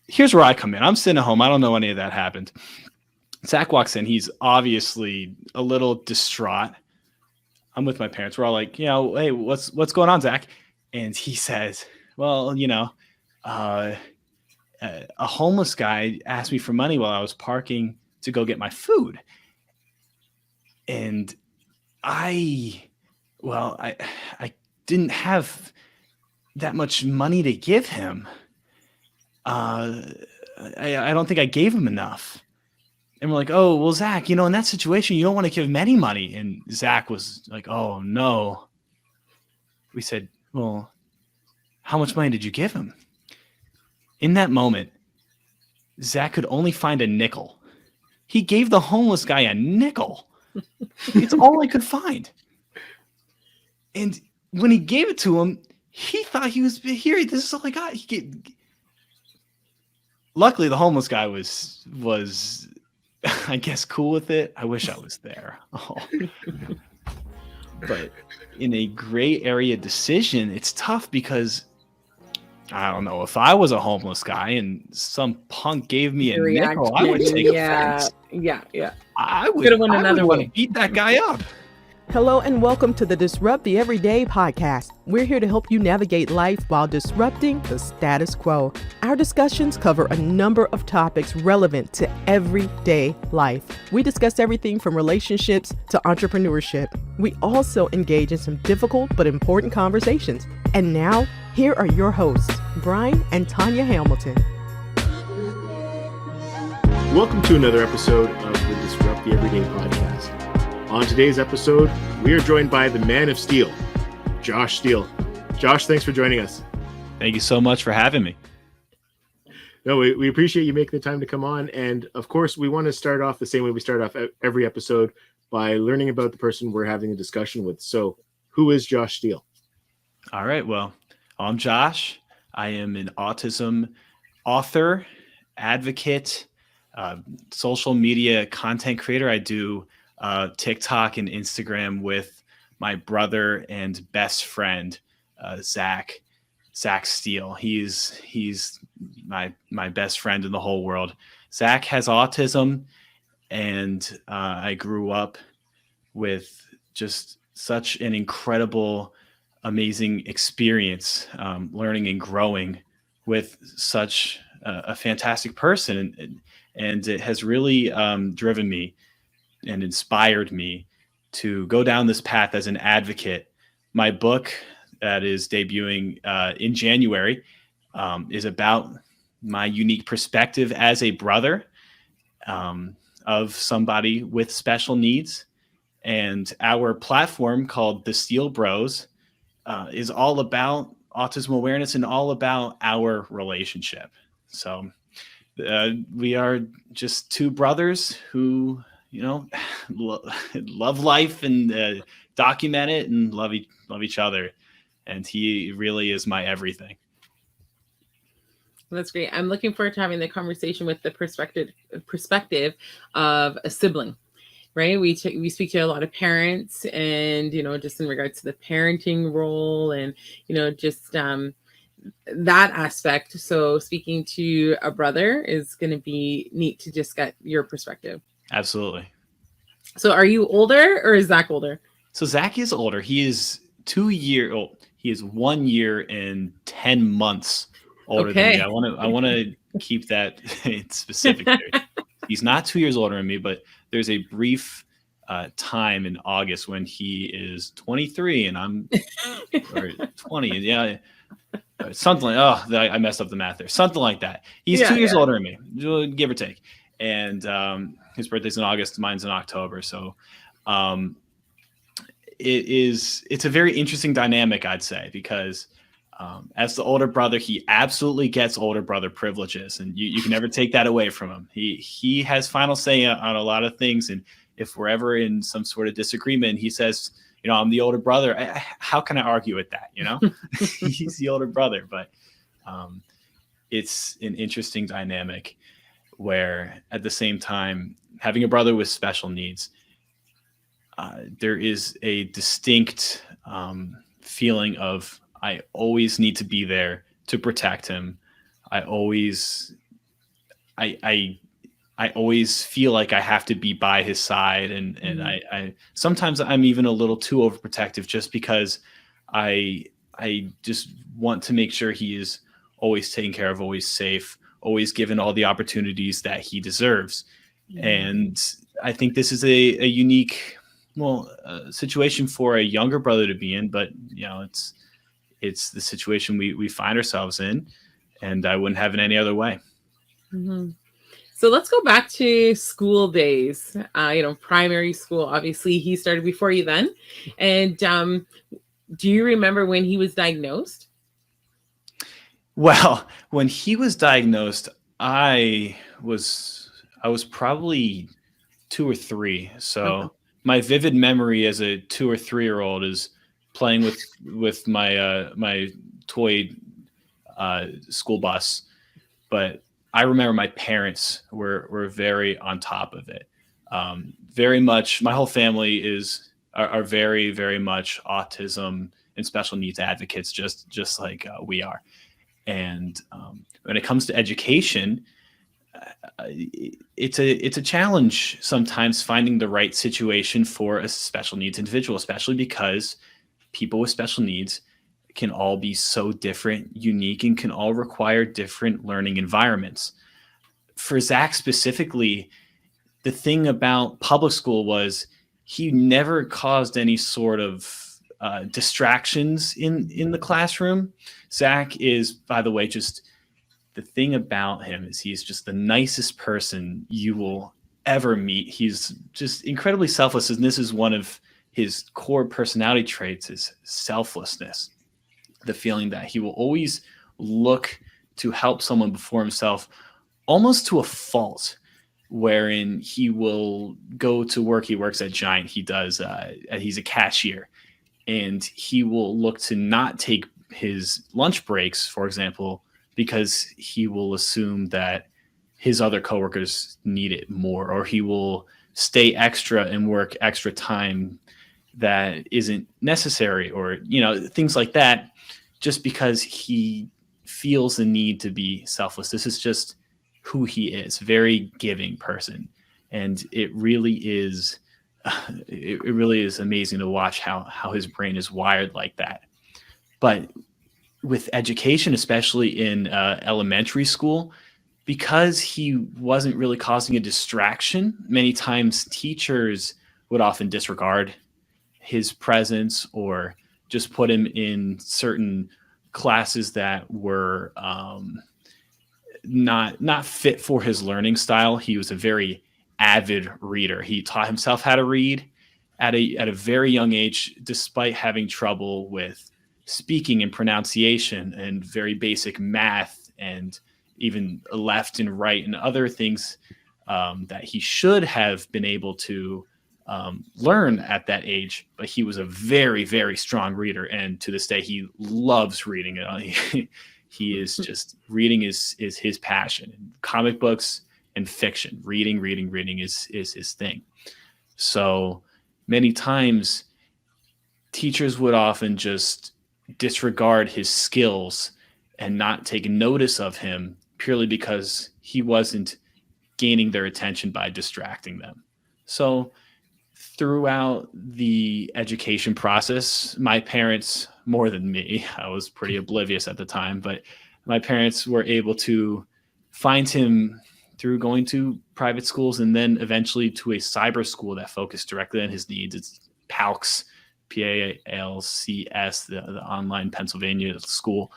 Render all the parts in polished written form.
here's where I come in. I'm sitting at home. I don't know any of that happened. Zach walks in. He's obviously a little distraught. I'm with my parents. We're all like, hey, what's going on, Zach? And he says, well, uh, a homeless guy asked me for money while I was parking to go get my food. And I didn't have that much money to give him. I don't think I gave him enough. And we're like, oh, well, Zach, in that situation, you don't want to give him any money. And Zach was like, oh, no. We said, well, how much money did you give him? In that moment, Zach could only find a nickel. He gave the homeless guy a nickel. It's all I could find. And when he gave it to him, he thought he was here. This is all I got. Luckily, the homeless guy was I guess cool with it. I wish I was there. Oh. But in a gray area decision, it's tough because I don't know, if I was a homeless guy and some punk gave me a nickel, I would take offense. Yeah. I would want to beat that guy up. Hello and welcome to the Disrupt the Everyday podcast. We're here to help you navigate life while disrupting the status quo. Our discussions cover a number of topics relevant to everyday life. We discuss everything from relationships to entrepreneurship. We also engage in some difficult but important conversations. And now, here are your hosts, Brian and Tanya Hamilton. Welcome to another episode of the Disrupt the Everyday podcast. On today's episode, we are joined by the man of steel, Josh Stehle. Josh, thanks for joining us. Thank you so much for having me. No, we appreciate you making the time to come on. And of course, we want to start off the same way we start off every episode by learning about the person we're having a discussion with. So who is Josh Stehle? All right. Well, I'm Josh. I am an autism author, advocate, social media content creator. I do TikTok and Instagram with my brother and best friend, Zach Stehle. He's my best friend in the whole world. Zach has autism, and I grew up with just such an incredible, amazing experience, learning and growing with such a fantastic person, and it has really driven me and inspired me to go down this path as an advocate. My book that is debuting in January is about my unique perspective as a brother of somebody with special needs. And our platform called The Stehle Bros is all about autism awareness and all about our relationship. So we are just two brothers who love life and document it and love each other. And he really is my everything. That's great. I'm looking forward to having the conversation with the perspective of a sibling, right? We speak to a lot of parents and, just in regards to the parenting role and, just that aspect. So speaking to a brother is going to be neat to just get your perspective. Absolutely. So are you older or is Zach older? So Zach is older. He is 2 years old. He is 1 year and 10 months older than me. I want to keep that specific there. He's not 2 years older than me, but there's a brief time in August when he is 23 and I'm or 20. Yeah. Something like, I messed up the math there. Something like that. He's 2 years older than me, give or take. And his birthday's in August, mine's in October. So it's a very interesting dynamic, I'd say, because as the older brother, he absolutely gets older brother privileges, and you can never take that away from him. He has final say on a lot of things, and if we're ever in some sort of disagreement, he says, I'm the older brother. How can I argue with that? He's the older brother, but it's an interesting dynamic where at the same time, having a brother with special needs, there is a distinct feeling of I always need to be there to protect him. I always I always feel like I have to be by his side, and I sometimes I'm even a little too overprotective, just because I just want to make sure he is always taken care of, always safe, always given all the opportunities that he deserves. And I think this is a unique, situation for a younger brother to be in, but it's the situation we find ourselves in, and I wouldn't have it any other way. Mm-hmm. So let's go back to school days. Primary school. Obviously, he started before you then. And do you remember when he was diagnosed? Well, when he was diagnosed, I was probably 2 or 3. So my vivid memory as a 2 or 3-year-old is playing with my toy school bus. But I remember my parents were very on top of it. Very much, my whole family are very, very much autism and special needs advocates, just like we are. And when it comes to education, it's a challenge sometimes finding the right situation for a special needs individual, especially because people with special needs can all be so different, unique, and can all require different learning environments. For Zach specifically, the thing about public school was he never caused any sort of distractions in the classroom. Zach is, by the way, just the thing about him is he's just the nicest person you will ever meet. He's just incredibly selfless, and this is one of his core personality traits, is selflessness. The feeling that he will always look to help someone before himself, almost to a fault, wherein he will go to work. He works at Giant. He's a cashier, and he will look to not take his lunch breaks, for example, because he will assume that his other coworkers need it more, or he will stay extra and work extra time that isn't necessary, or things like that, just because he feels the need to be selfless. This is just who he is, very giving person. And it really is amazing to watch how his brain is wired like that. But with education, especially in elementary school, because he wasn't really causing a distraction, many times teachers would often disregard his presence, or just put him in certain classes that were not fit for his learning style. He was a very avid reader. He taught himself how to read at a very young age, despite having trouble with speaking and pronunciation and very basic math, and even left and right and other things that he should have been able to learn at that age. But he was a very, very strong reader, and to this day he loves reading. He is just, reading is his passion. Comic books and fiction, reading is his thing. So many times teachers would often just disregard his skills and not take notice of him, purely because he wasn't gaining their attention by distracting them. So throughout the education process, my parents, more than me, I was pretty oblivious at the time, but my parents were able to find him through going to private schools, and then eventually to a cyber school that focused directly on his needs. It's PALCS, PALCS, the online Pennsylvania school.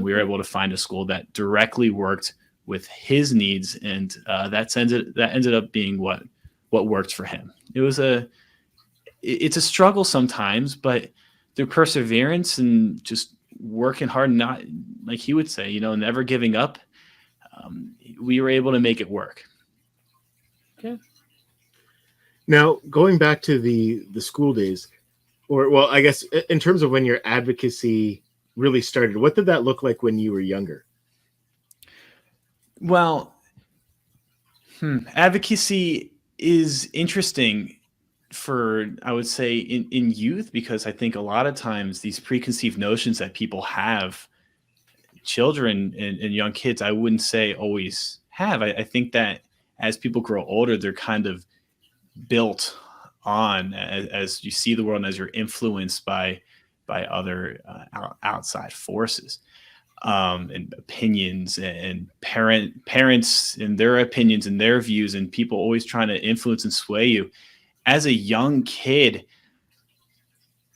We were able to find a school that directly worked with his needs, and that ended up being what worked for him. It's a struggle sometimes, but through perseverance and just working hard, not, like he would say, never giving up, we were able to make it work. Okay. Now, going back to the school days, I guess in terms of when your advocacy really started, what did that look like when you were younger? Well, advocacy is interesting for, I would say, in youth, because I think a lot of times these preconceived notions that people have, children and young kids, I wouldn't say always have. I think that as people grow older, they're kind of built on as you see the world and as you're influenced by other outside forces, and opinions, and parents and their opinions and their views, and people always trying to influence and sway you. As a young kid,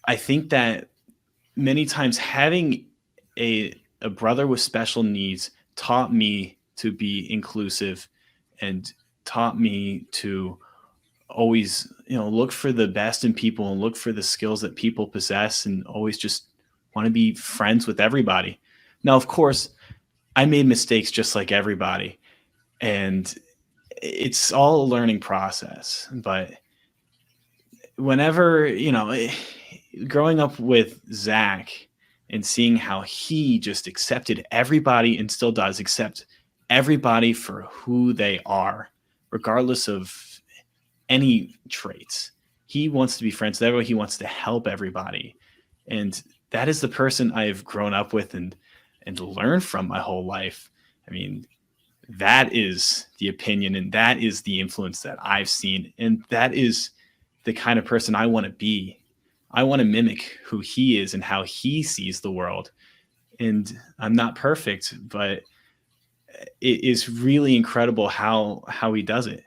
I think that many times having a brother with special needs taught me to be inclusive, and taught me to always, look for the best in people and look for the skills that people possess, and always just want to be friends with everybody. Now, of course, I made mistakes just like everybody, and it's all a learning process. But whenever, growing up with Zach and seeing how he just accepted everybody, and still does accept everybody for who they are, regardless of any traits. He wants to be friends with everyone. He wants to help everybody. And that is the person I've grown up with and learned from my whole life. I mean, that is the opinion, and that is the influence that I've seen. And that is the kind of person I want to be. I want to mimic who he is and how he sees the world. And I'm not perfect, but it is really incredible how he does it.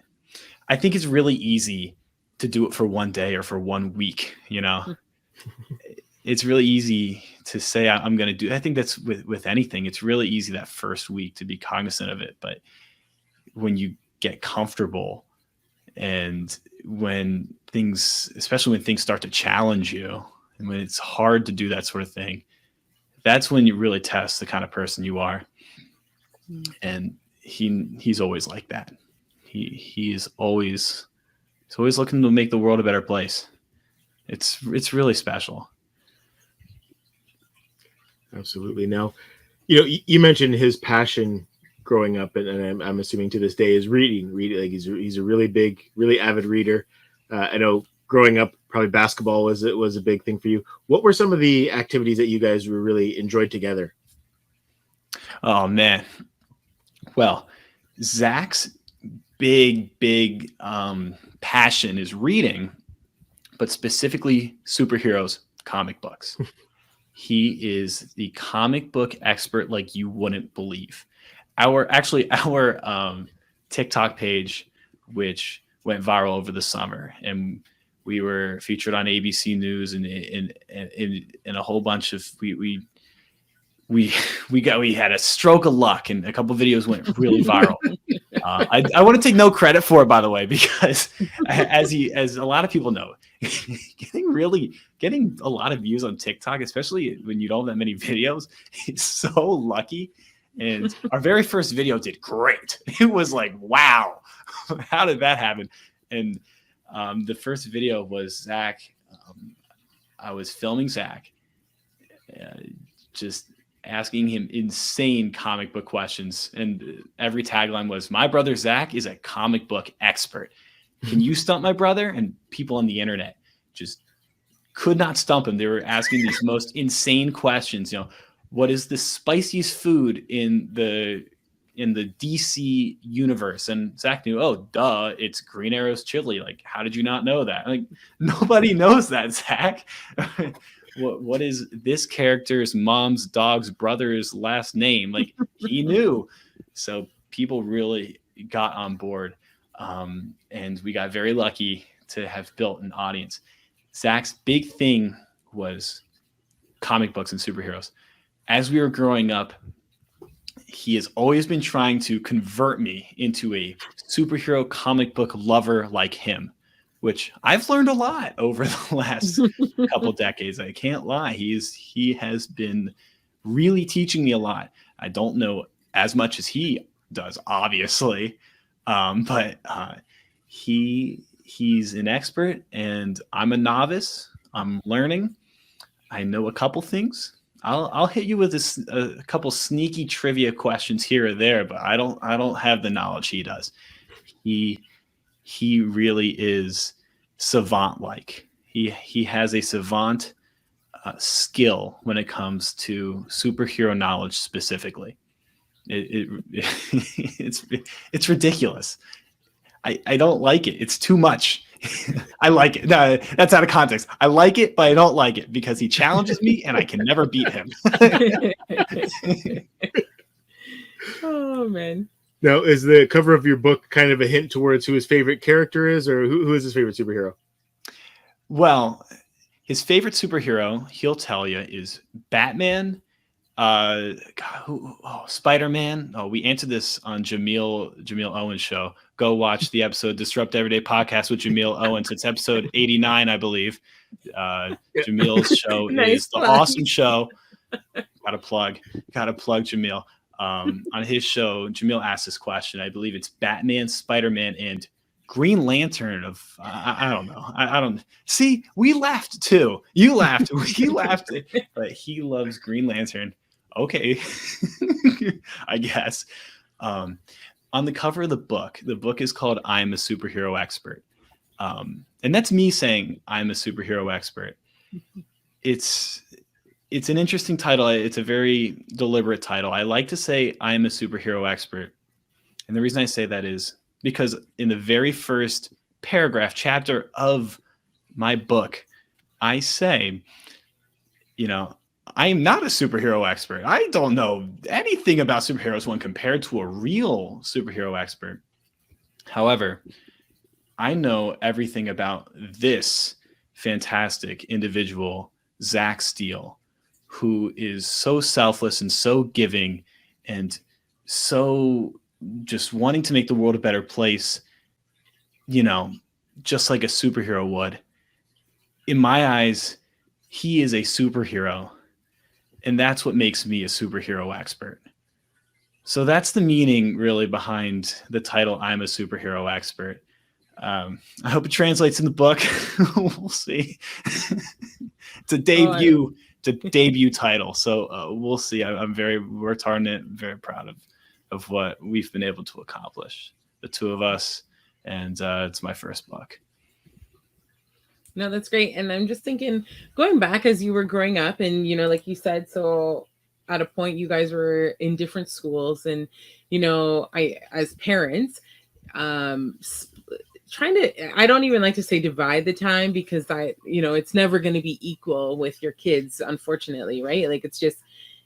I think it's really easy to do it for one day or for 1 week, It's really easy to say I'm going to do. I think that's with anything. It's really easy that first week to be cognizant of it. But when you get comfortable, and when things, especially when things start to challenge you, and when it's hard to do that sort of thing, that's when you really test the kind of person you are. And he's always like that. He's always looking to make the world a better place. It's really special. Absolutely. Now, you mentioned his passion growing up, and I'm assuming to this day is reading. Like he's a really big, really avid reader. I know growing up, probably basketball was a big thing for you. What were some of the activities that you guys really enjoyed together? Oh man. Well, Zach's big passion is reading, but specifically superheroes, comic books. He is the comic book expert like you wouldn't believe. Our TikTok page, which went viral over the summer, and we were featured on ABC News and in a whole bunch of we had a stroke of luck, and a couple videos went really viral. I want to take no credit for it, by the way, because as a lot of people know, getting a lot of views on TikTok, especially when you don't have that many videos, is so lucky. And our very first video did great. It was like, wow, how did that happen? And the first video was Zach. I was filming Zach, just asking him insane comic book questions. And every tagline was, "My brother Zach is a comic book expert. Can you stump my brother?" And people on the internet just could not stump him. They were asking these most insane questions. What is the spiciest food in the DC universe? And Zach knew, oh, duh, it's Green Arrow's chili. Like, how did you not know that? Like, nobody knows that, Zach. What is this character's mom's dog's brother's last name? Like, he knew. So people really got on board. And we got very lucky to have built an audience. Zach's big thing was comic books and superheroes. As we were growing up, he has always been trying to convert me into a superhero comic book lover like him, which I've learned a lot over the last couple decades. I can't lie. He has been really teaching me a lot. I don't know as much as he does, obviously, but he's an expert, and I'm a novice. I'm learning. I know a couple things. I'll hit you with a couple sneaky trivia questions here or there, but I don't have the knowledge he does. He really is savant-like. He has a savant skill when it comes to superhero knowledge specifically. It's ridiculous. I don't like it. It's too much. I like it. No, that's out of context. I like it, but I don't like it because he challenges me and I can never beat him. Oh man. Now, is the cover of your book kind of a hint towards who his favorite character is, or who is his favorite superhero? Well, his favorite superhero, he'll tell you, is Batman. Spider-Man. Oh, we answered this on Jamil Owen's show. Go watch the episode Disrupt Everyday Podcast with Jamil Owens. It's episode 89, I believe. Jamil's show Nice is the plug. awesome show. Gotta plug Jamil. On his show, Jamil asked this question. I believe it's Batman, Spider-Man, and Green Lantern of I don't know. I don't see. We laughed too. You laughed. We laughed. But he loves Green Lantern. Okay, I guess. On the cover of the book is called "I'm a Superhero Expert," and that's me saying I'm a superhero expert. It's an interesting title. It's a very deliberate title. I like to say I'm a superhero expert, and the reason I say that is because in the very first paragraph, chapter of my book, I say, I am not a superhero expert. I don't know anything about superheroes when compared to a real superhero expert. However, I know everything about this fantastic individual, Zach Stehle, who is so selfless and so giving and so just wanting to make the world a better place, just like a superhero would. In my eyes, he is a superhero, and that's what makes me a superhero expert. So that's the meaning really behind the title, I'm a Superhero Expert. I hope it translates in the book. We'll see. It's a debut. It's a debut title, so we'll see. I'm very worked hard on it. Very proud of what we've been able to accomplish, the two of us, and it's my first book. No, that's great. And I'm just thinking, going back as you were growing up, and like you said, so at a point you guys were in different schools, and I, as parents, trying to, I don't even like to say divide the time, because it's never going to be equal with your kids, unfortunately, right? Like, it's just,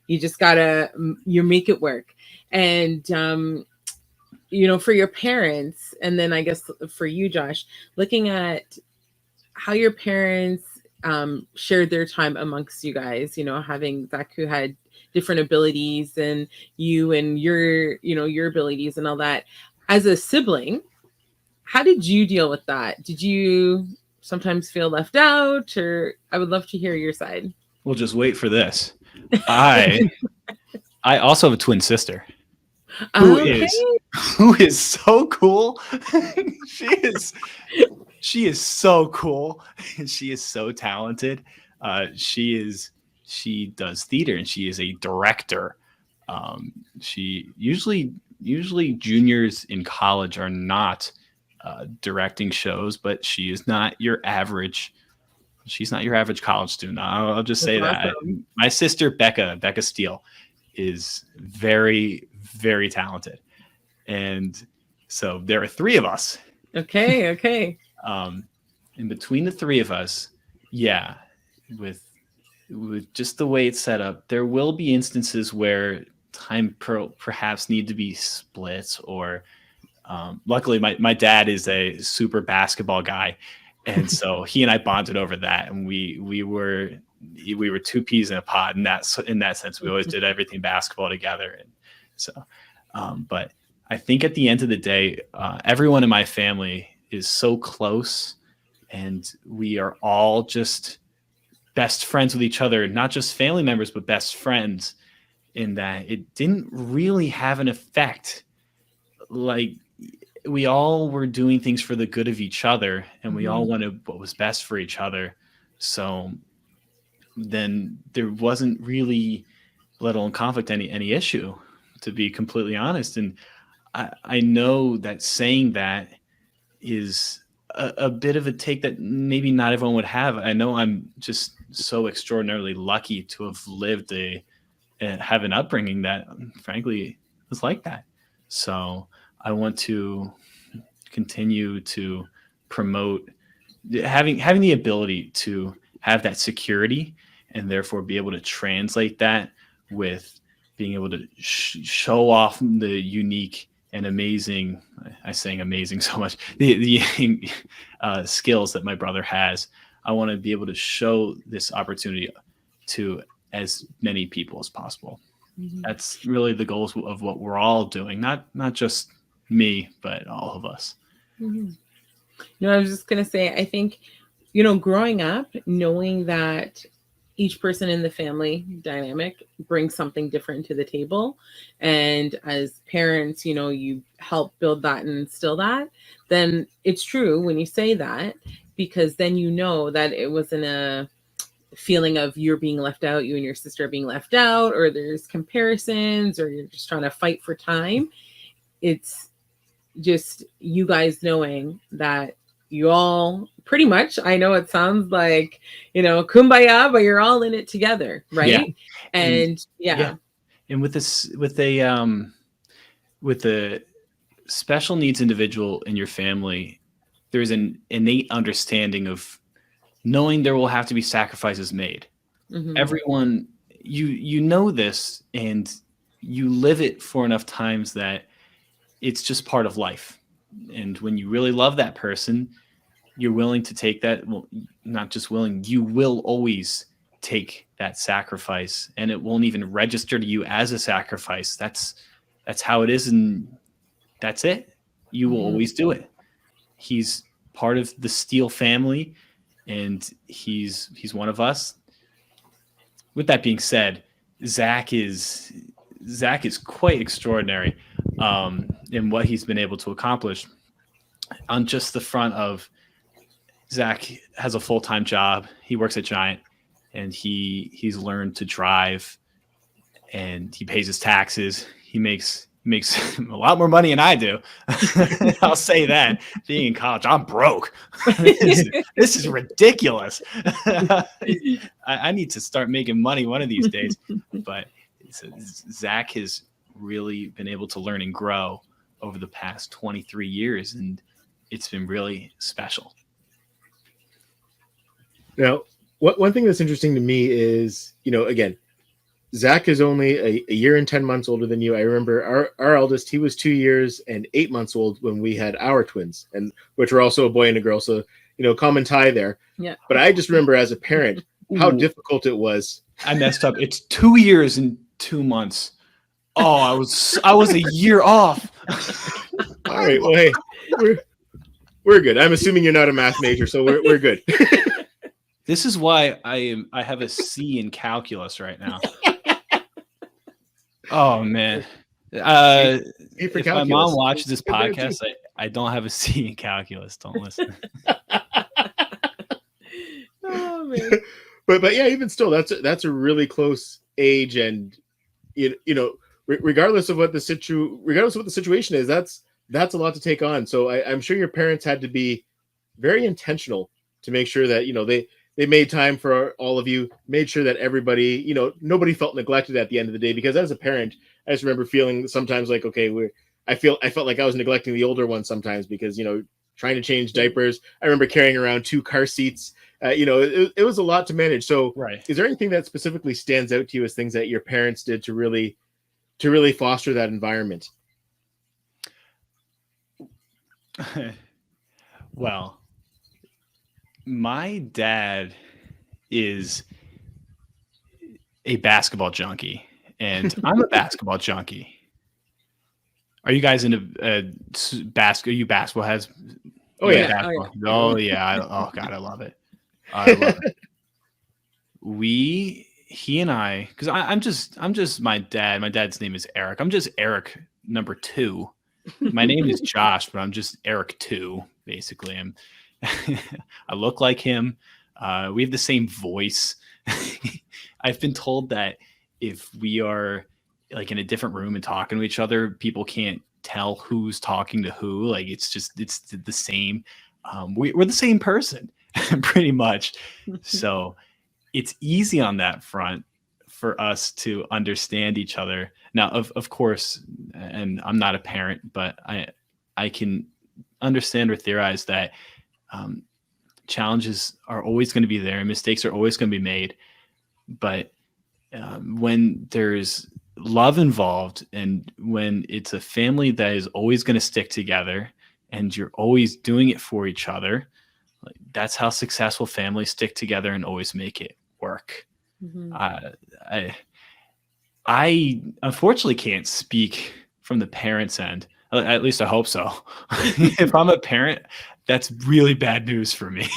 you just gotta, you make it work. And for your parents, and then I guess for you, Josh, looking at how your parents shared their time amongst you guys, having Zach, who had different abilities than you, and your abilities and all that. As a sibling, how did you deal with that? Did you sometimes feel left out? Or I would love to hear your side. Well, just wait for this. I also have a twin sister who is so cool. She is so cool. She is so talented. She does theater, and she is a director. She usually juniors in college are not directing shows, but she is not your average. She's not your average college student. I'll just say that. My sister Becca Stehle is very, very talented, and so there are three of us. Okay. In between the three of us, with just the way it's set up, there will be instances where time perhaps need to be split, or luckily my dad is a super basketball guy, and so he and I bonded over that, and we were two peas in a pod in that sense. We always did everything basketball together, and so but I think at the end of the day, everyone in my family is so close, and we are all just best friends with each other, not just family members, but best friends, in that it didn't really have an effect. Like, we all were doing things for the good of each other, and we all wanted what was best for each other. So then there wasn't really, let alone conflict, any issue, to be completely honest. And I know that saying that is a bit of a take that maybe not everyone would have. I know I'm just so extraordinarily lucky to have lived have an upbringing that, frankly, was like that. So I want to continue to promote having the ability to have that security, and therefore be able to translate that with being able to show off the unique and amazing, I saying amazing so much, the skills that my brother has. I want to be able to show this opportunity to as many people as possible. Mm-hmm. That's really the goals of what we're all doing, not just me, but all of us. Mm-hmm. No, I was just going to say, I think, you know, growing up, knowing that each person in the family dynamic brings something different to the table. And as parents, you know, you help build that and instill that, then it's true when you say that, because then you know that it wasn't a feeling of you're being left out, you and your sister are being left out, or there's comparisons, or you're just trying to fight for time. It's just you guys knowing that you all pretty much, I know it sounds like, you know, kumbaya, but you're all in it together, right? Yeah. And yeah. And with this, with a special needs individual in your family, there's an innate understanding of knowing there will have to be sacrifices made. Mm-hmm. Everyone, you know this, and you live it for enough times that it's just part of life. And when you really love that person, you're willing to take that. Well, not just willing, you will always take that sacrifice, and it won't even register to you as a sacrifice. That's how it is, and that's it. You will always do it. He's part of the Stehle family, and he's one of us. With that being said, Zach is quite extraordinary in what he's been able to accomplish. On just the front of, Zach has a full-time job. He works at Giant, and he's learned to drive, and he pays his taxes. He makes a lot more money than I do. I'll say that. Being in college, I'm broke. This is ridiculous. I need to start making money one of these days. But Zach has really been able to learn and grow over the past 23 years, and it's been really special. Now, one thing that's interesting to me is, you know, again, Zach is only a year and 10 months older than you. I remember our eldest, he was 2 years and 8 months old when we had our twins, and which were also a boy and a girl. So, you know, common tie there. Yeah. But I just remember as a parent how difficult it was. I messed up. It's 2 years and 2 months. Oh, I was a year off. All right. Well, hey, we're good. I'm assuming you're not a math major, so we're good. This is why I have a C in calculus right now. Oh man! If my mom watches this podcast, I don't have a C in calculus. Don't listen. Oh man! But yeah, even still, that's a really close age, and you know, regardless of what the situation is, that's a lot to take on. So I'm sure your parents had to be very intentional to make sure that, you know, they made time for all of you, made sure that everybody, you know, nobody felt neglected at the end of the day. Because as a parent, I just remember feeling sometimes like, okay, I felt like I was neglecting the older ones sometimes, because, you know, trying to change diapers. I remember carrying around 2 car seats. You know, it was a lot to manage. So right. Is there anything that specifically stands out to you as things that your parents did to really foster that environment? Well, my dad is a basketball junkie, and I'm a basketball junkie. Are you guys into basketball? Are you basketball heads? Oh yeah. Basketball. Oh yeah. Oh God, I love it. I love it. He and I, because I'm just my dad. My dad's name is Eric. I'm just Eric number 2. My name is Josh, but I'm just Eric 2, basically. I look like him. We have the same voice. I've been told that if we are like in a different room and talking to each other, people can't tell who's talking to who. Like it's the same. We're the same person, pretty much. So it's easy on that front for us to understand each other. Now, of course, and I'm not a parent, but I can understand or theorize that challenges are always going to be there and mistakes are always going to be made. But when there's love involved and when it's a family that is always going to stick together and you're always doing it for each other, like, that's how successful families stick together and always make it work. Mm-hmm. I unfortunately can't speak from the parents' end. At least I hope so. If I'm a parent, that's really bad news for me.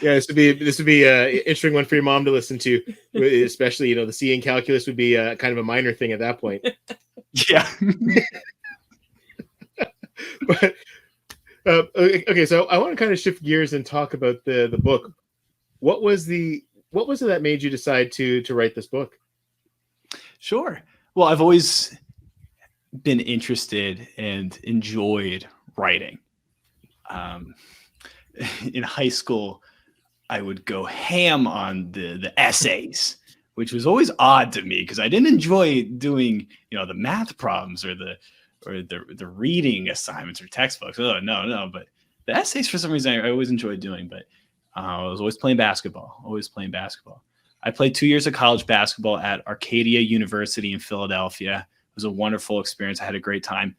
Yeah, this would be an interesting one for your mom to listen to, especially, the C in calculus would be kind of a minor thing at that point. Yeah. But okay, so I want to kind of shift gears and talk about the book. What was it that made you decide to write this book? Sure. Well, I've always been interested and enjoyed writing. In high school, I would go ham on the essays, which was always odd to me because I didn't enjoy doing, the math problems or the reading assignments or textbooks. Oh, no. But the essays, for some reason, I always enjoyed doing. But I was always playing basketball. I played 2 years of college basketball at Arcadia University in Philadelphia. It was a wonderful experience. I had a great time.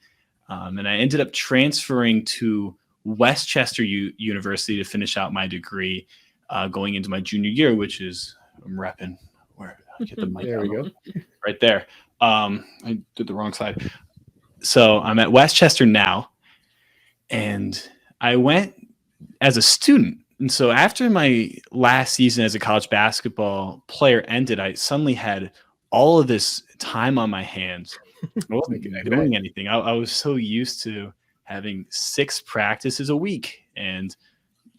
And I ended up transferring to Westchester University to finish out my degree going into my junior year, which is, I'm repping where I get the mic. There we go. Right there. I did the wrong side. So I'm at Westchester now, and I went as a student. And so after my last season as a college basketball player ended, I suddenly had all of this time on my hands. I wasn't doing anything. I was so used to having 6 practices a week and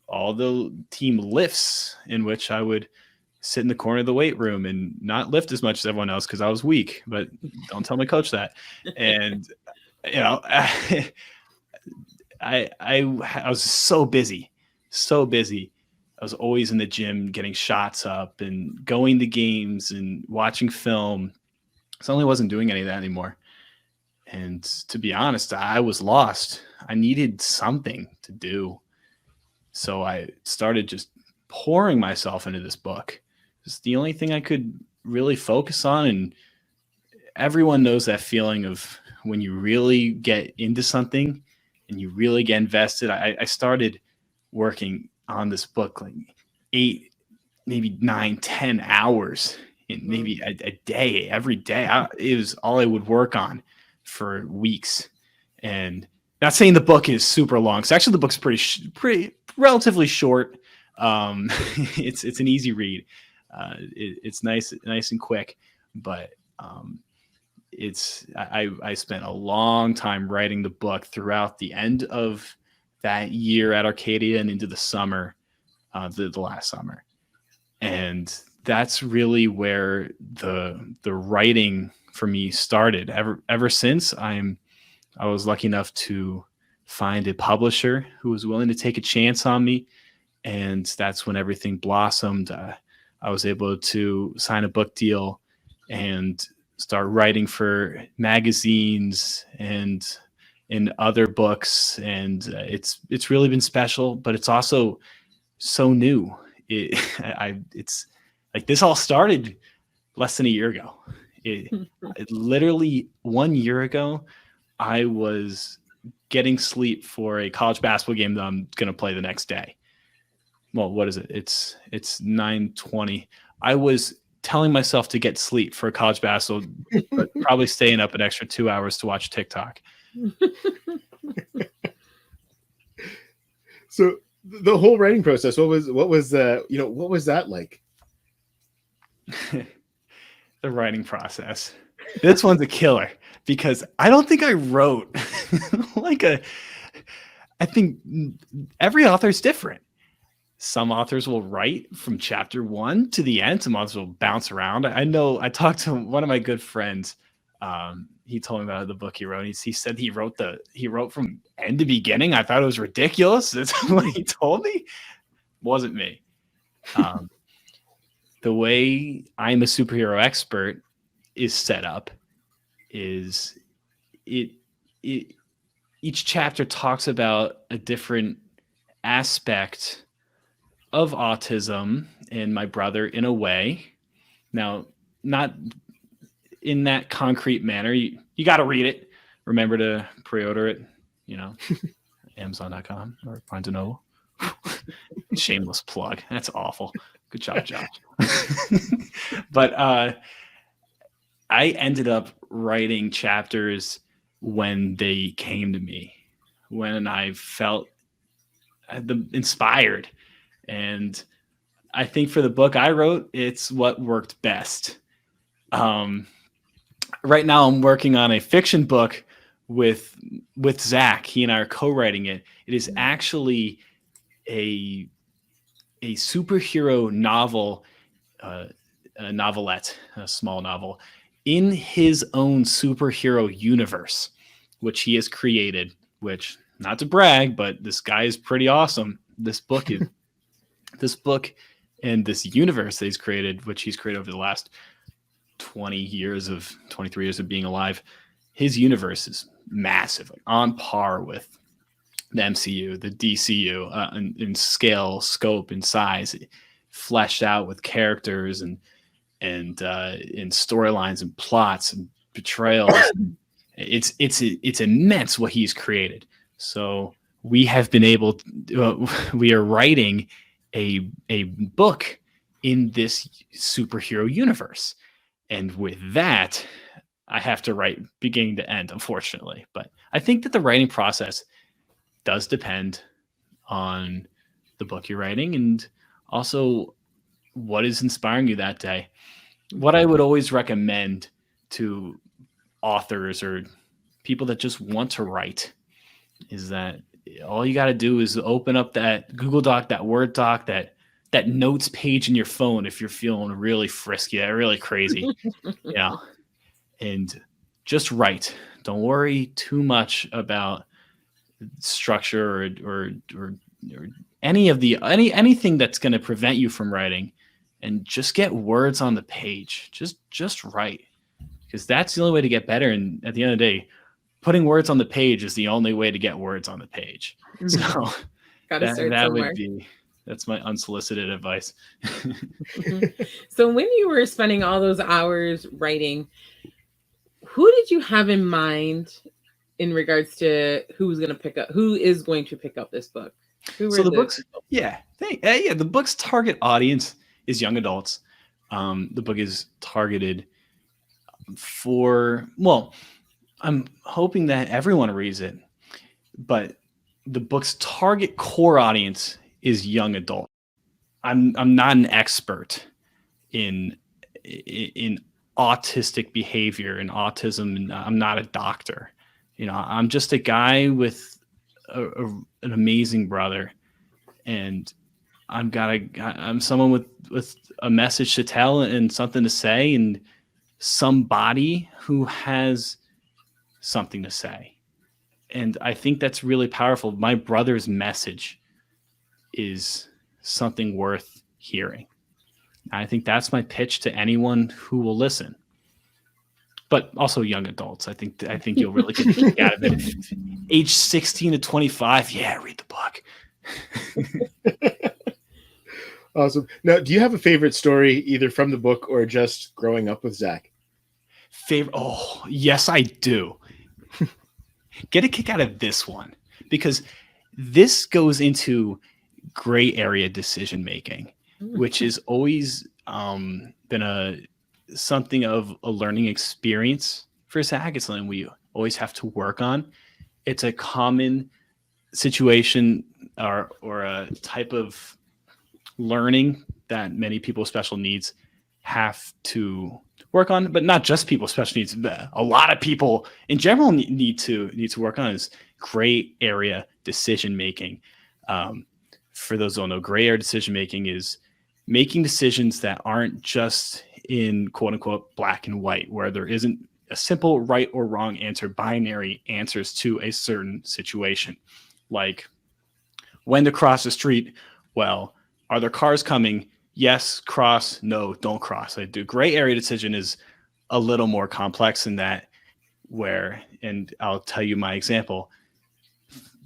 all the team lifts in which I would sit in the corner of the weight room and not lift as much as everyone else because I was weak, but don't tell my coach that. And, I was so busy. I was always in the gym getting shots up and going to games and watching film. Suddenly wasn't doing any of that anymore. And to be honest, I was lost. I needed something to do. So I started just pouring myself into this book. It's the only thing I could really focus on. And everyone knows that feeling of when you really get into something and you really get invested. I started working on this book like 8, maybe 9, 10 hours in maybe a day, every day. It was all I would work on for weeks. And not saying the book is super long. So actually the book's pretty relatively short. It's an easy read. It's nice and quick, but I spent a long time writing the book throughout the end of that year at Arcadia and into the summer, the last summer. And that's really where the writing for me started. Ever since I was lucky enough to find a publisher who was willing to take a chance on me. And that's when everything blossomed. I was able to sign a book deal and start writing for magazines and in other books. And it's really been special, but it's also so new. It's like this all started less than a year ago. It literally 1 year ago, I was getting sleep for a college basketball game that I'm going to play the next day. Well, what is it? It's 9:20. I was telling myself to get sleep for a college basketball, but probably staying up an extra 2 hours to watch TikTok. So the whole writing process, what was that like? The writing process. This one's a killer because I don't think I wrote I think every author is different. Some authors will write from chapter 1 to the end. Some authors will bounce around. I know I talked to one of my good friends. He told me about the book he wrote. He said he wrote from end to beginning. I thought it was ridiculous. That's what he told me. Wasn't me. the way I'm a superhero expert is set up is it each chapter talks about a different aspect of autism and my brother in a way. Now, not in that concrete manner. You got to read it. Remember to pre-order it, Amazon.com or Barnes & Noble. Shameless plug. That's awful. Good job, Josh. But I ended up writing chapters when they came to me, when I felt inspired. And I think for the book I wrote, it's what worked best. Right now I'm working on a fiction book with Zach. He and I are co-writing it. It is actually a superhero novel, a novelette, a small novel in his own superhero universe, which he has created, which, not to brag, but this guy is pretty awesome. This book and this universe that he's created, which he's created over the last 23 years of being alive, his universe is massive, like on par with the MCU, the DCU, in scale, scope, and size, fleshed out with characters and storylines and plots and betrayals. It's immense what he's created. So we have been able to, we are writing a book in this superhero universe. And with that, I have to write beginning to end, unfortunately. But I think that the writing process does depend on the book you're writing and also what is inspiring you that day. What I would always recommend to authors or people that just want to write is that all you got to do is open up that Google Doc, that Word doc, that notes page in your phone if you're feeling really frisky, really crazy, and just write. Don't worry too much about structure or anything that's going to prevent you from writing, and just get words on the page. Just write, because that's the only way to get better. And at the end of the day, putting words on the page is the only way to get words on the page. So that's my unsolicited advice. So when you were spending all those hours writing, who did you have in mind in regards to who is going to pick up this book? The book's target audience is young adults. The book is targeted for, I'm hoping that everyone reads it, but the book's target core audience is young adult. I'm not an expert in autistic behavior and autism, and I'm not a doctor. I'm just a guy with an amazing brother, and I'm someone with a message to tell and something to say, and somebody who has something to say. And I think that's really powerful. My brother's message is something worth hearing. I think that's my pitch to anyone who will listen, but also young adults. I think you'll really get a kick out of it. Age 16 to 25, read the book. Awesome. Now, do you have a favorite story, either from the book or just growing up with Zach? Oh, yes, I do. Get a kick out of this one, because this goes into gray area decision making, which has always been something of a learning experience for Zach. It's something we always have to work on. It's a common situation or a type of learning that many people with special needs have to work on, but not just people with special needs. A lot of people in general need to work on is gray area decision making. For those who don't know, gray area decision making is making decisions that aren't just in quote unquote black and white, where there isn't a simple right or wrong answer, binary answers to a certain situation. Like when to cross the street, well, are there cars coming? yes, cross, no, don't cross. I do. Gray area decision is a little more complex than that, and I'll tell you my example.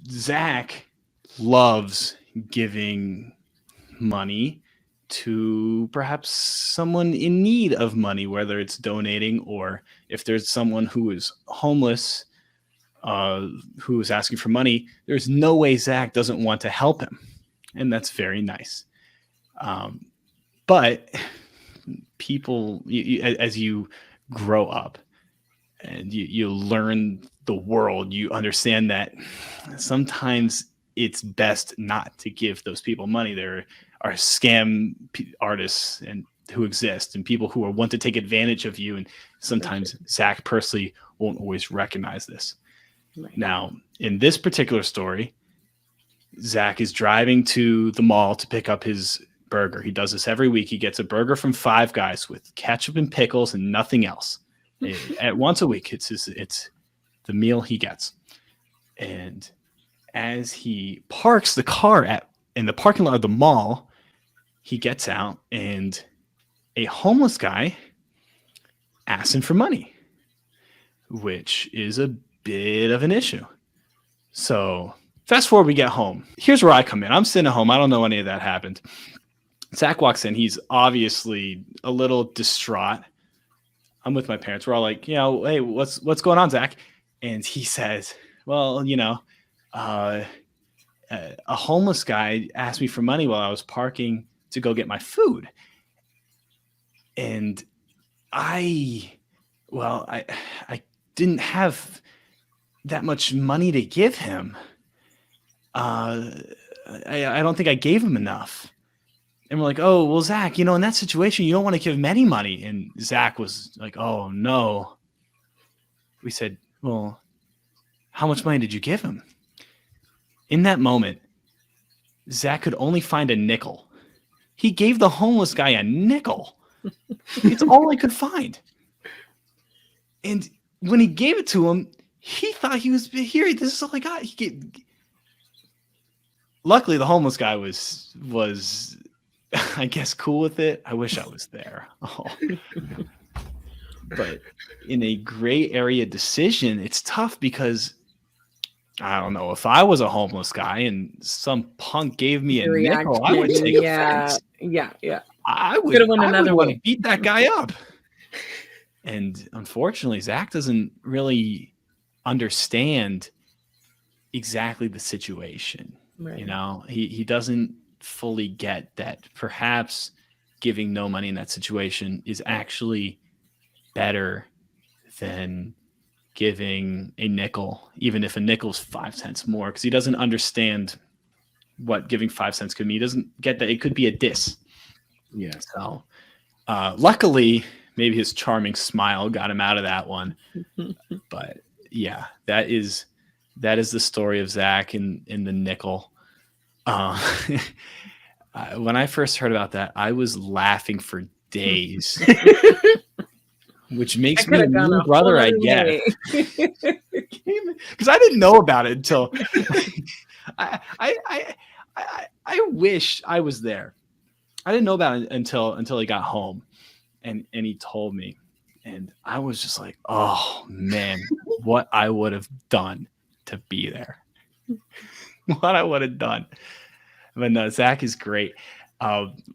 Zach loves giving money to perhaps someone in need of money, whether it's donating or if there's someone who is homeless, who is asking for money. There's no way Zach doesn't want to help him. And that's very nice. But people, as you grow up and you learn the world, you understand that sometimes it's best not to give those people money. There are scam artists and who exist and people who want to take advantage of you. And sometimes Zach personally won't always recognize this. Right. Now, in this particular story, Zach is driving to the mall to pick up his burger. He does this every week. He gets a burger from Five Guys with ketchup and pickles and nothing else. At once a week, it's the meal he gets. And as he parks the car in the parking lot of the mall, he gets out and a homeless guy asks him for money, which is a bit of an issue. So fast forward, we get home. Here's where I come in. I'm sitting at home. I don't know any of that happened. Zach walks in. He's obviously a little distraught. I'm with my parents. We're all like, hey, what's going on, Zach? And he says, well, a homeless guy asked me for money while I was parking to go get my food. And I didn't have that much money to give him. I don't think I gave him enough. And we're like, oh, well, Zach, in that situation, you don't want to give him any money. And Zach was like, oh, no. We said, well, how much money did you give him? In that moment, Zach could only find a nickel. He gave the homeless guy a nickel. It's all I could find. And when he gave it to him, he thought he was here. This is all I got. Luckily, the homeless guy was I guess cool with it. I wish I was there. Oh. But in a gray area decision, it's tough because I don't know, if I was a homeless guy and some punk gave me a nickel, I would take offense. Yeah. I would want to beat that guy up. And unfortunately, Zach doesn't really understand exactly the situation. Right. He doesn't fully get that perhaps giving no money in that situation is actually better than giving a nickel, even if a nickel's 5 cents more, because he doesn't understand what giving 5 cents could mean. He doesn't get that it could be a diss. Yeah. So luckily, maybe his charming smile got him out of that one. But yeah, that is the story of Zach in the nickel. When I first heard about that, I was laughing for days. Which makes me a mean brother, I guess. Because I didn't know about it until I wish I was there. I didn't know about it until he got home, and he told me, and I was just like, oh man, what I would have done to be there. What I would have done. But no, Zach is great.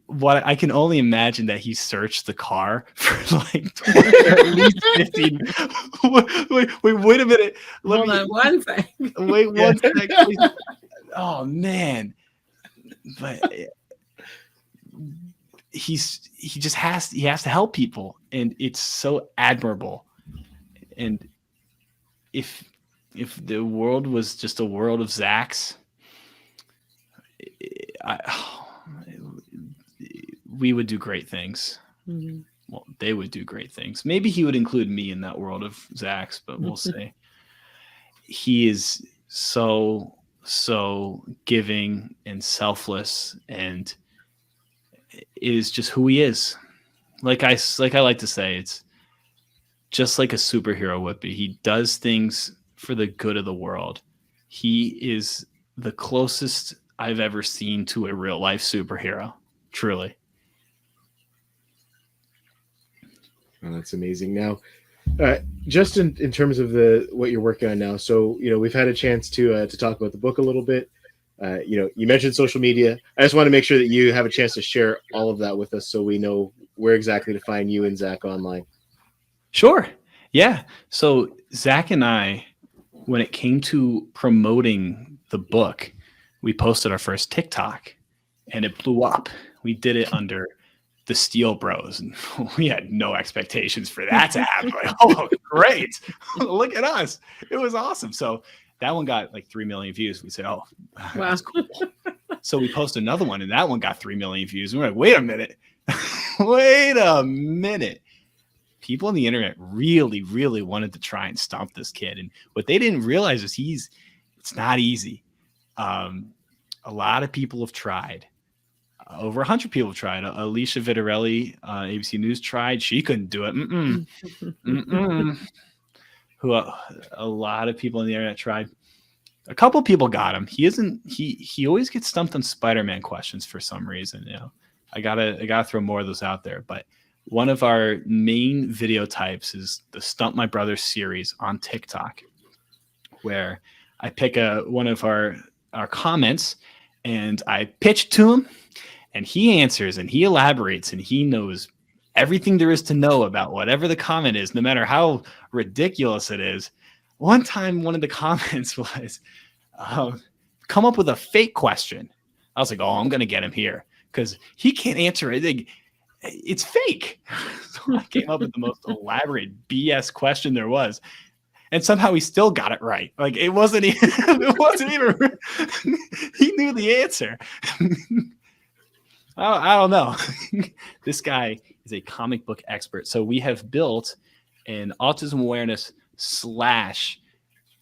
What I can only imagine that he searched the car for like 20, at least 15. Wait a minute. Hold on one second. Wait 1 second. Please. Oh man. But he has to help people, and it's so admirable. And if the world was just a world of Zachs, we would do great things. Mm-hmm. Well, they would do great things. Maybe he would include me in that world of Zach's, but we'll see. He is so giving and selfless, and it is just who he is. Like I like to say, it's just like a superhero would be. He does things for the good of the world. He is the closest I've ever seen to a real life superhero, truly. Oh, that's amazing. Now, just in terms of what you're working on now, so we've had a chance to talk about the book a little bit. You mentioned social media. I just want to make sure that you have a chance to share all of that with us, so we know where exactly to find you and Zach online. Sure. Yeah. So Zach and I, when it came to promoting the book, we posted our first TikTok, and it blew up. We did it under the Stehle Bros, and we had no expectations for that to happen. Like, oh, great. Look at us. It was awesome. So that one got like 3 million views. We said, oh, that's cool. So we posted another one, and that one got 3 million views. And we're like, wait a minute. Wait a minute. People on the internet really, really wanted to try and stomp this kid. And what they didn't realize is it's not easy. A lot of people have tried. Over 100 people have tried. Alicia Vitarelli, ABC News tried. She couldn't do it. A lot of people on the internet tried. A couple people got him. He always gets stumped on Spider-Man questions for some reason. I gotta throw more of those out there. But one of our main video types is the Stump My Brother series on TikTok, where I pick one of our comments and I pitch to him, and he answers and he elaborates and he knows everything there is to know about whatever the comment is, no matter how ridiculous it is. One time, one of the comments was, come up with a fake question. I was like, oh, I'm going to get him here because he can't answer anything. It's fake. So I came up with the most elaborate BS question there was. And somehow he still got it right. Like it wasn't even, he knew the answer. I don't know. This guy is a comic book expert. So we have built an autism awareness /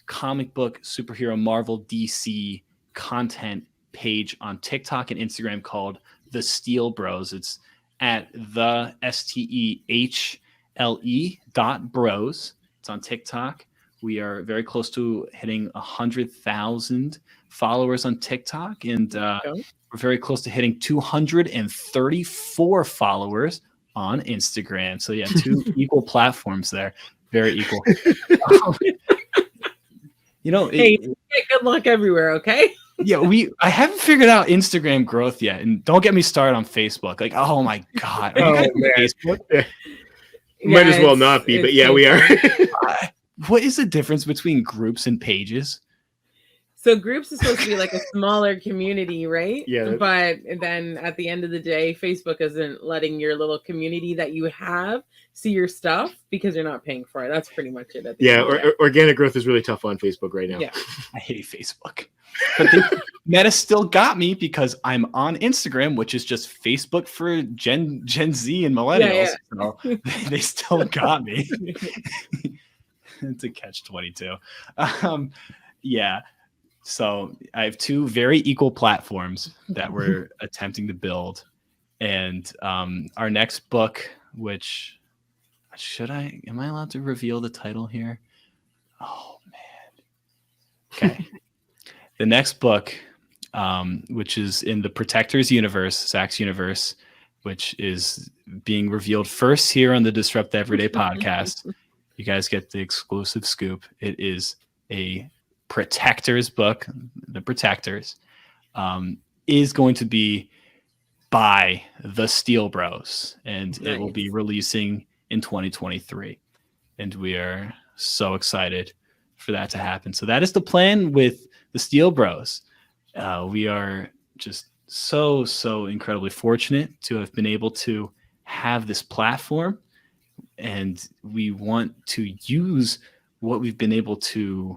comic book superhero Marvel DC content page on TikTok and Instagram called The Stehle Bros. It's at the STEHLE.bros. It's on TikTok. We are very close to hitting 100,000 followers on TikTok, and we're very close to hitting 234 followers on Instagram. So yeah, 2 equal platforms there. Very equal. Hey, good luck everywhere, okay? Yeah, I haven't figured out Instagram growth yet, and don't get me started on Facebook. Like, oh my god, are you guys on Facebook? Yeah. Might as well not be, but yeah, we are. What is the difference between groups and pages? So groups is supposed to be like a smaller community, right? Yeah. But then at the end of the day, Facebook isn't letting your little community that you have see your stuff because you're not paying for it. That's pretty much it. Organic growth is really tough on Facebook right now. Yeah. I hate Facebook. But Meta still got me because I'm on Instagram, which is just Facebook for Gen Z and millennials. Yeah. So they still got me. It's a catch-22. Yeah. So I have 2 very equal platforms that we're attempting to build. And our next book, which am I allowed to reveal the title here? Oh, man. Okay. The next book, which is in the Protectors universe, Zach's universe, which is being revealed first here on the Disrupt Everyday podcast. You guys get the exclusive scoop. It is a Protectors book. The Protectors is going to be by the Stehle Bros, and It will be releasing in 2023. And we are so excited for that to happen. So that is the plan with the Stehle Bros. We are just so incredibly fortunate to have been able to have this platform, and we want to use what we've been able to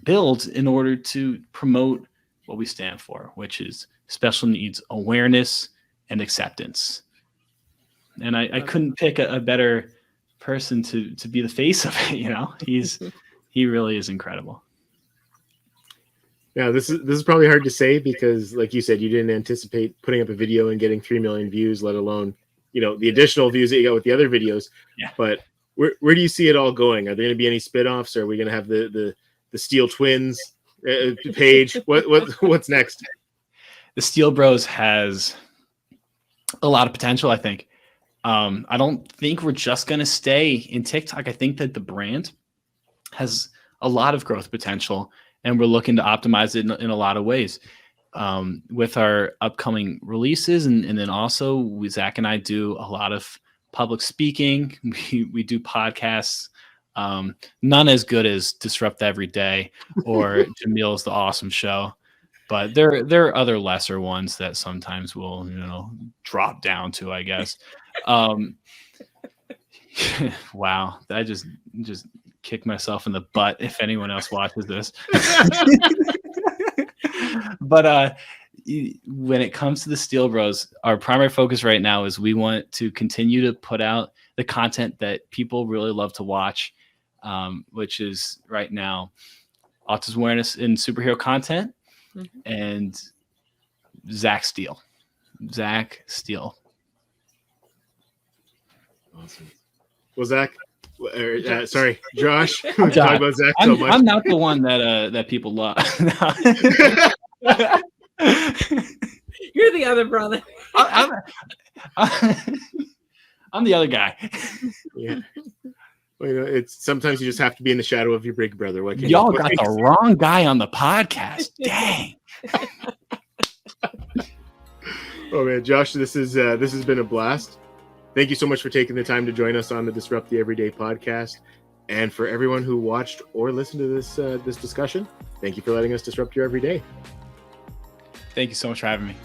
build in order to promote what we stand for, which is special needs awareness and acceptance. And I couldn't pick a better person to be the face of it. He really is incredible. Yeah, this is probably hard to say because, like you said, you didn't anticipate putting up a video and getting 3 million views, let alone the additional views that you got with the other videos. Yeah. But where do you see it all going? Are there going to be any spinoffs? Are we going to have the Stehle twins page? What's next? The Stehle Bros has a lot of potential, I think. I don't think we're just going to stay in TikTok. I think that the brand has a lot of growth potential, and we're looking to optimize it in a lot of ways with our upcoming releases. And then also Zach and I do a lot of public speaking. We do podcasts, none as good as Disrupt Every Day or Jamil's The Awesome Show. But there are other lesser ones that sometimes will, drop down to, I guess. Wow, I just kicked myself in the butt if anyone else watches this. But when it comes to the Stehle Bros, our primary focus right now is we want to continue to put out the content that people really love to watch, which is right now autism awareness in superhero content. Mm-hmm. And Zach Stehle. Awesome. Well, Zach, sorry, Josh. Talk about Zach so much. I'm not the one that people love. You're the other brother. I'm the other guy. Yeah. Well, it's sometimes you just have to be in the shadow of your big brother. Y'all got the wrong guy on the podcast. Dang. Oh man, Josh, this has been a blast. Thank you so much for taking the time to join us on the Disrupt the Everyday podcast. And for everyone who watched or listened to this discussion, thank you for letting us disrupt your everyday. Thank you so much for having me.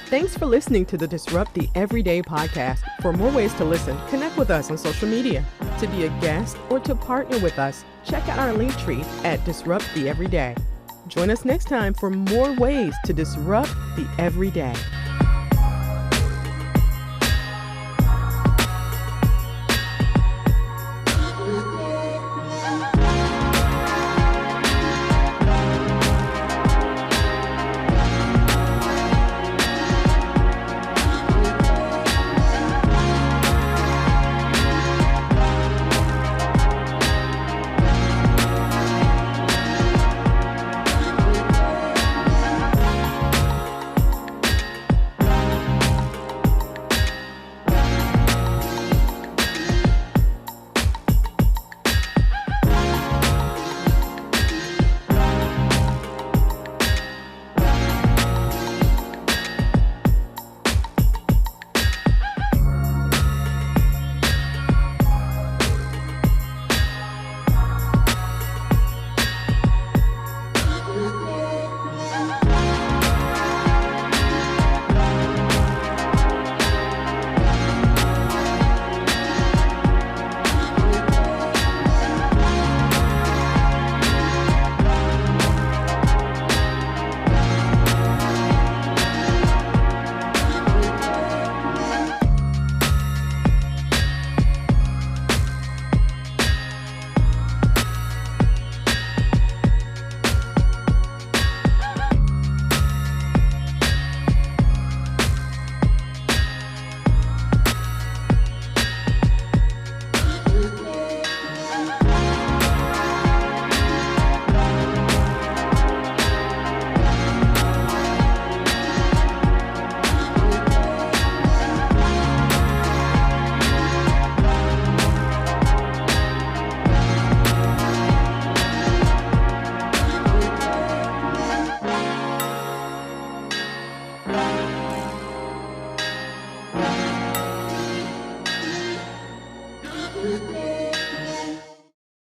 Thanks for listening to the Disrupt the Everyday podcast. For more ways to listen, connect with us on social media. To be a guest or to partner with us, check out our link tree at Disrupt the Everyday. Join us next time for more ways to disrupt the everyday.